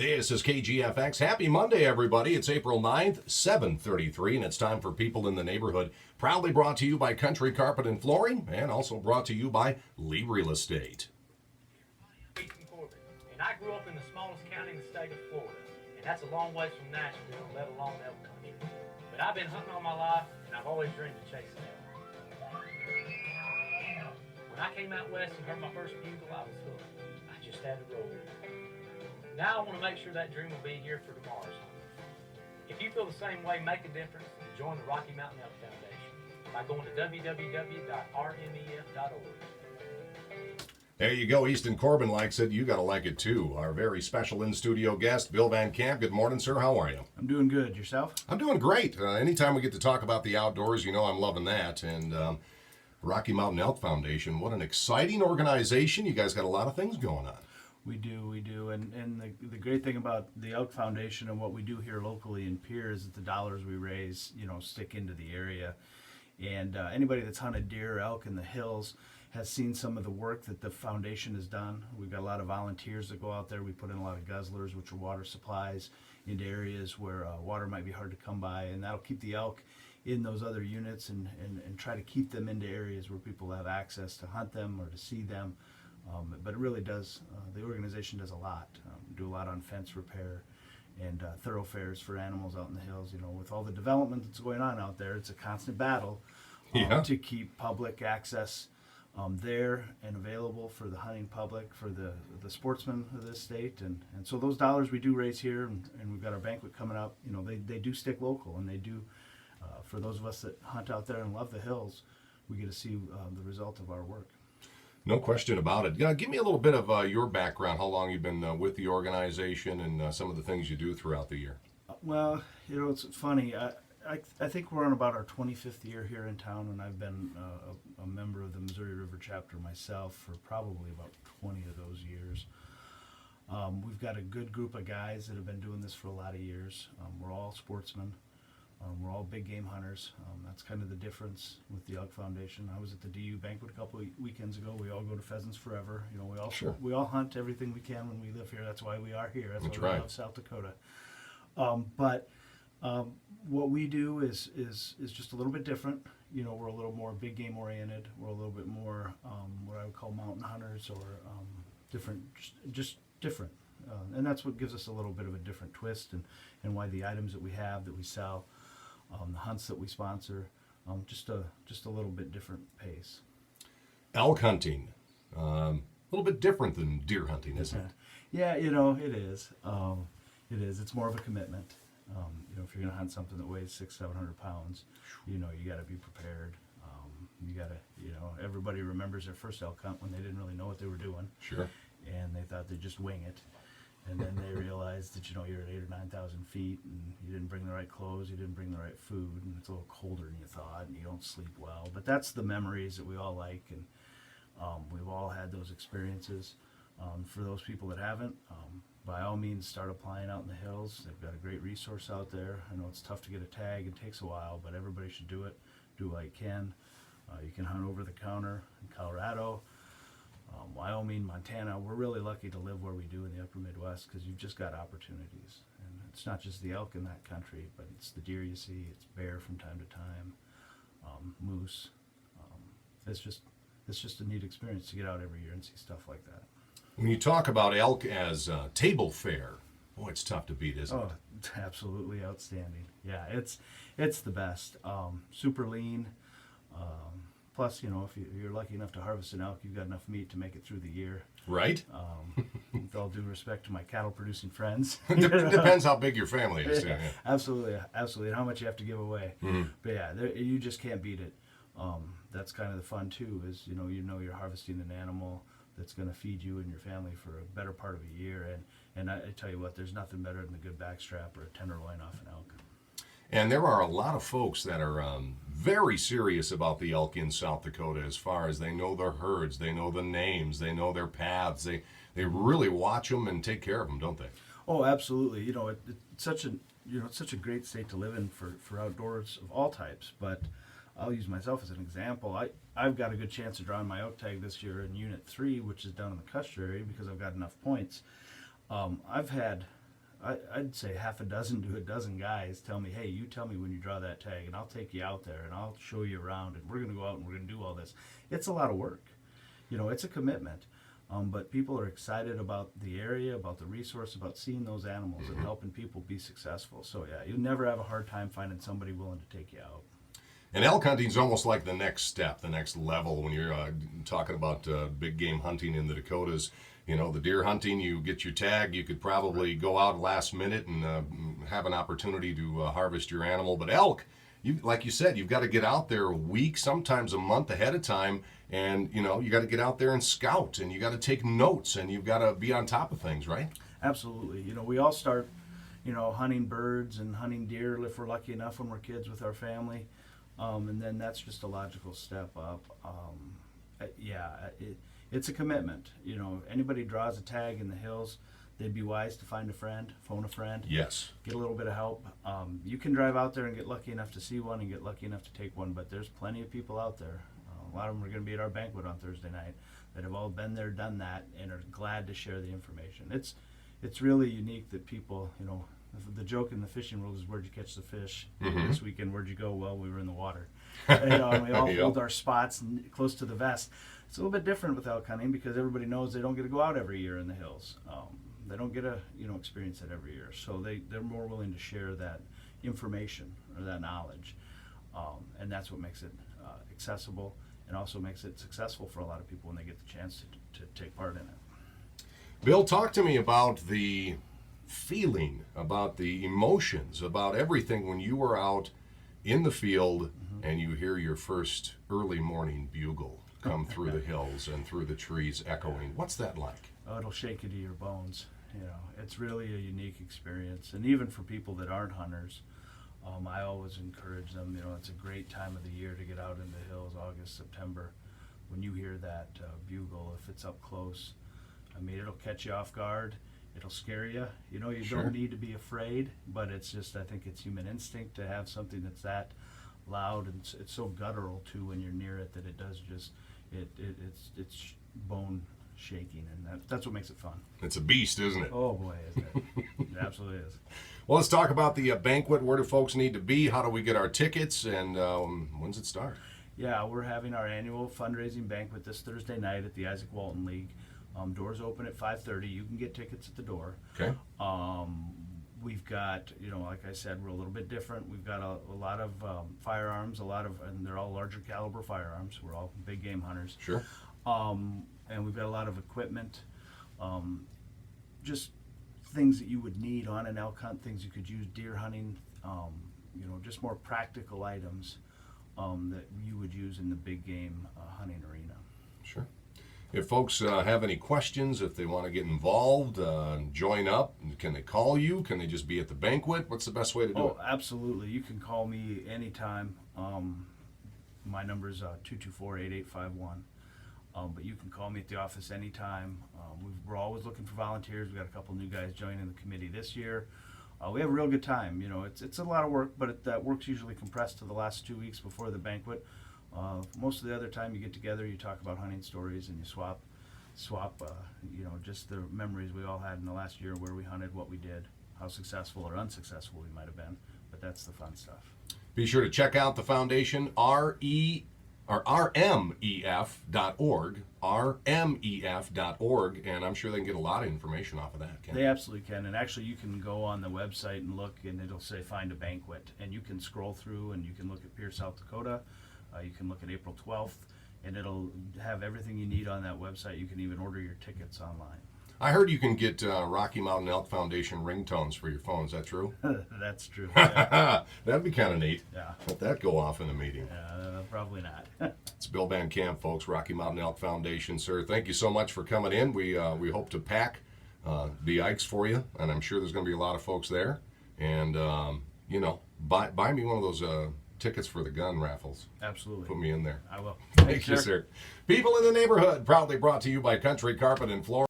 This is KGFX. Happy Monday, everybody. It's April 9th, 7:33, and it's time for People in the Neighborhood. Proudly brought to you by Country Carpet and Flooring, and also brought to you by Lee Real Estate. Ethan Corbin, and I grew up in the smallest county in the state of Florida, and that's a long ways from Nashville, let alone elk country. But I've been hunting all my life, and I've always dreamed of chasing elk. When I came out west and heard my first bugle, I was hooked. I just had to roll. Now I want to make sure that dream will be here for tomorrow's hunt. If you feel the same way, make a difference and join the Rocky Mountain Elk Foundation by going to www.rmef.org. There you go. Easton Corbin likes it. You got to like it, too. Our very special in-studio guest, Bill Van Camp. Good morning, sir. How are you? I'm doing good. Yourself? I'm doing great. Anytime we get to talk about the outdoors, you know I'm loving that. And Rocky Mountain Elk Foundation, what an exciting organization. You guys got a lot of things going on. We do. And the great thing about the Elk Foundation and what we do here locally in Pierre is that the dollars we raise, stick into the area. And anybody that's hunted deer or elk in the hills has seen some of the work that the foundation has done. We've got a lot of volunteers that go out there. We put in a lot of guzzlers, which are water supplies, into areas where water might be hard to come by. And that'll keep the elk in those other units and try to keep them into areas where people have access to hunt them or to see them. But it really does, the organization does a lot. We do a lot on fence repair and thoroughfares for animals out in the hills. With all the development that's going on out there, it's a constant battle to keep public access there and available for the hunting public, for the sportsmen of this state. And so those dollars we do raise here, and we've got our banquet coming up, they do stick local, and they do, for those of us that hunt out there and love the hills, we get to see the result of our work. No question about it. Give me a little bit of your background, how long you've been with the organization and some of the things you do throughout the year. Well, it's funny. I think we're on about our 25th year here in town, and I've been a member of the Missouri River chapter myself for probably about 20 of those years. We've got a good group of guys that have been doing this for a lot of years. We're all sportsmen. We're all big game hunters. That's kind of the difference with the Elk Foundation. I was at the DU banquet a couple of weekends ago. We all go to Pheasants Forever. We all hunt everything we can when we live here. That's why we are here. That's why we love South Dakota. But what we do is just a little bit different. We're a little more big game oriented. We're a little bit more what I would call mountain hunters or different, just different. And that's what gives us a little bit of a different twist and why the items that we have that we sell, the hunts that we sponsor, just a little bit different pace. Elk hunting, a little bit different than deer hunting, isn't it? Yeah, it is. It is. It's more of a commitment. If you're going to hunt something that weighs 600-700 pounds, you got to be prepared. You got to, everybody remembers their first elk hunt when they didn't really know what they were doing. Sure. And they thought they'd just wing it. And then they realized that, you're at 8,000 or 9,000 feet and you didn't bring the right clothes, you didn't bring the right food, and it's a little colder than you thought, and you don't sleep well. But that's the memories that we all like, and we've all had those experiences. For those people that haven't, by all means, start applying out in the hills. They've got a great resource out there. I know it's tough to get a tag, it takes a while, but everybody should do it. Do what you can. You can hunt over the counter in Colorado. Wyoming, Montana, we're really lucky to live where we do in the upper Midwest because you've just got opportunities. And it's not just the elk in that country, but it's the deer you see, it's bear from time to time, moose. It's just a neat experience to get out every year and see stuff like that. When you talk about elk as table fare, boy, it's tough to beat, isn't it? Oh, absolutely outstanding. Yeah, it's the best. Super lean. Plus, if you're lucky enough to harvest an elk, you've got enough meat to make it through the year. Right. With all due respect to my cattle-producing friends. Depends how big your family is. Yeah. Absolutely, and how much you have to give away. Mm-hmm. But yeah, you just can't beat it. That's kind of the fun too. Is you're harvesting an animal that's going to feed you and your family for a better part of a year. And I tell you what, there's nothing better than a good backstrap or a tenderloin off an elk. And there are a lot of folks that are very serious about the elk in South Dakota as far as they know their herds, they know the names, they know their paths. They really watch them and take care of them, don't they? Oh, absolutely. It's such a great state to live in for outdoors of all types. But I'll use myself as an example. I've got a good chance of drawing my elk tag this year in Unit 3, which is down in the Custer area because I've got enough points. I've had I'd say half a dozen to a dozen guys tell me, hey, you tell me when you draw that tag, and I'll take you out there, and I'll show you around, and we're going to go out and we're going to do all this. It's a lot of work. It's a commitment. But people are excited about the area, about the resource, about seeing those animals and helping people be successful. So yeah, you'll never have a hard time finding somebody willing to take you out. And elk hunting is almost like the next step, the next level when you're talking about big game hunting in the Dakotas. The deer hunting, you get your tag, you could probably go out last minute and have an opportunity to harvest your animal. But elk, like you said, you've got to get out there a week, sometimes a month ahead of time, and you got to get out there and scout, and you got to take notes, and you've got to be on top of things, right? Absolutely. We all start, hunting birds and hunting deer if we're lucky enough when we're kids with our family, and then that's just a logical step up. It's a commitment. Anybody draws a tag in the hills, they'd be wise to find a friend, phone a friend. Yes. Get a little bit of help. You can drive out there and get lucky enough to see one and get lucky enough to take one, but there's plenty of people out there. A lot of them are going to be at our banquet on Thursday night that have all been there, done that, and are glad to share the information. It's really unique that people, the joke in the fishing world is, where'd you catch the fish? This weekend, where'd you go? Well, we were in the water. We all Yep. hold our spots close to the vest. It's a little bit different with elk hunting because everybody knows they don't get to go out every year in the hills. They don't get to experience that every year, so they're more willing to share that information or that knowledge, and that's what makes it accessible and also makes it successful for a lot of people when they get the chance to take part in it. Bill, talk to me about the feeling, about the emotions, about everything when you were out in the field and you hear your first early morning bugle come through the hills and through the trees echoing. What's that like? Oh, it'll shake you to your bones. It's really a unique experience, and even for people that aren't hunters, I always encourage them. It's a great time of the year to get out in the hills, August, September, when you hear that bugle. If it's up close, it'll catch you off guard. It'll scare you. You Sure. don't need to be afraid, but it's just, I think it's human instinct to have something that's that loud, and it's so guttural too when you're near it that it does just it's bone shaking, and that's what makes it fun. It's a beast, isn't it? Oh boy, isn't it? It absolutely is. Well, let's talk about the banquet. Where do folks need to be? How do we get our tickets? And when's it start? Yeah, we're having our annual fundraising banquet this Thursday night at the Isaac Walton League. Doors open at 5:30. You can get tickets at the door. Okay. We've got, like I said, we're a little bit different. We've got a lot of firearms, and they're all larger caliber firearms. We're all big game hunters. Sure. And we've got a lot of equipment, just things that you would need on an elk hunt, things you could use deer hunting, just more practical items that you would use in the big game hunting arena. Sure. If folks have any questions, if they want to get involved, join up, can they call you? Can they just be at the banquet? What's the best way to do it? Oh, absolutely. You can call me anytime. My number is 224-8851. But you can call me at the office anytime. We're always looking for volunteers. We've got a couple new guys joining the committee this year. We have a real good time. It's a lot of work, but that work's usually compressed to the last 2 weeks before the banquet. Most of the other time you get together, you talk about hunting stories, and you swap, just the memories we all had in the last year where we hunted, what we did, how successful or unsuccessful we might have been. But that's the fun stuff. Be sure to check out the foundation, rmef.org, rmef.org, and I'm sure they can get a lot of information off of that. They absolutely can, and actually you can go on the website and look, and it'll say find a banquet, and you can scroll through and you can look at Pierce, South Dakota. You can look at April 12th, and it'll have everything you need on that website. You can even order your tickets online. I heard you can get Rocky Mountain Elk Foundation ringtones for your phone. Is that true? That's true. Yeah. That'd be kind of neat. Yeah. Let that go off in the meeting. Probably not. It's Bill Van Camp, folks, Rocky Mountain Elk Foundation. Sir, thank you so much for coming in. We hope to pack the Ikes for you, and I'm sure there's going to be a lot of folks there. And, buy me one of those tickets for the gun raffles. Absolutely. Put me in there. I will. Thank you, sir. People in the Neighborhood, proudly brought to you by Country Carpet in Florida.